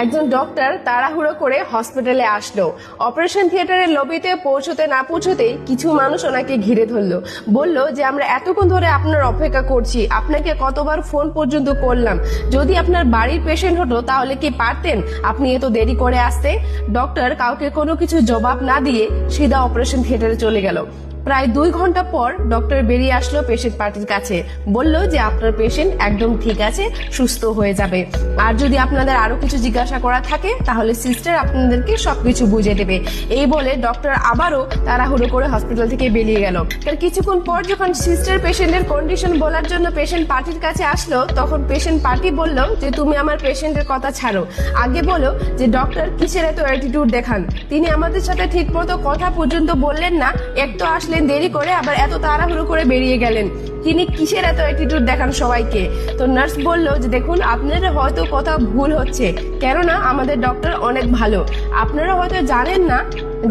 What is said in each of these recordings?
একজন ডক্টর তাড়াহুড়ো করে হসপিটালে আসলো। অপারেশন থিয়েটারের লবিতে পৌঁছতে না পৌঁছতেই কিছু মানুষ ওনাকে ঘিরে ধরলো। বলল যে আমরা এতক্ষণ ধরে আপনার অপেক্ষা করছি, আপনাকে কতবার ফোন পর্যন্ত করলাম, যদি আপনার বাড়ির পেশেন্ট হতো তাহলে কি পারতেন আপনি এত দেরি করে আসতে? ডক্টর কাউকে কোনো কিছু জবাব না দিয়ে সিধা অপারেশন থিয়েটারে চলে গেল। প্রায় 2 ঘন্টা পর ডক্টর বেরিয়ে আসলো পেশেন্ট পার্টির কাছে, বলল যে আপনার পেশেন্ট একদম ঠিক আছে, সুস্থ হয়ে যাবে। আর যদি আপনাদের আরো কিছু জিজ্ঞাসা করা থাকে তাহলে সিস্টার আপনাদেরকে সবকিছু বুঝিয়ে দেবে। এই বলে ডক্টর আবারও তাড়াহুড়ো করে হসপিটাল থেকে বেরিয়ে গেল। তার কিছুক্ষণ পর যখন সিস্টার পেশেন্টের কন্ডিশন বলার জন্য পেশেন্ট পার্টির কাছে আসলো, তখন পেশেন্ট পার্টি বলল যে তুমি আমার পেশেন্টের কথা ছাড়ো, আগে বলো যে ডক্টর কিসের এত অ্যাটিটিউড দেখান, তিনি আমাদের সাথে ঠিক মতো কথা পর্যন্ত বললেন না, একটু আসলেন দেরি করে, আবার এত তাড়াহুড়ো করে বেরিয়ে গেলেন, তিনি কিসের এত অ্যাটিটিউড দেখান সবাইকে? তো নার্স বলল যে দেখুন আপনাদের হয়তো কথা ভুল হচ্ছে, কেননা আমাদের ডক্টর অনেক ভালো। আপনারা হয়তো জানেন না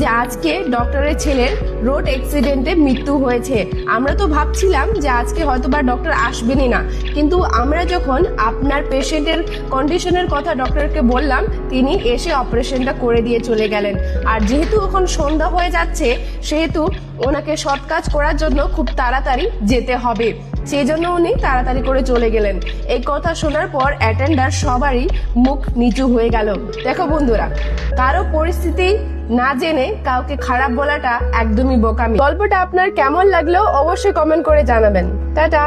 যে আজকে ডক্টরের ছেলের রোড অ্যাক্সিডেন্টে মৃত্যু হয়েছে। আমরা তো ভাবছিলাম যে আজকে হয়তো বা ডক্টর আসবেনই না, কিন্তু আমরা যখন আপনার পেশেন্টের কন্ডিশনের কথা ডক্টরকে বললাম, তিনি এসে অপারেশনটা করে দিয়ে চলে গেলেন। আর যেহেতু এখন সন্ধ্যা হয়ে যাচ্ছে, সেহেতু ওনাকে সৎ কাজ করার জন্য খুব তাড়াতাড়ি যেতে হবে, সেই জন্য উনি তাড়াতাড়ি করে চলে গেলেন। এই কথা শোনার পর অ্যাটেন্ডার সবারই মুখ নিচু হয়ে গেল। দেখো বন্ধুরা, কারো পরিস্থিতি না জেনে কাউকে খারাপ বলাটা একদমই বোকামি। গল্পটা আপনার কেমন লাগলো অবশ্যই কমেন্ট করে জানাবেন। টাটা।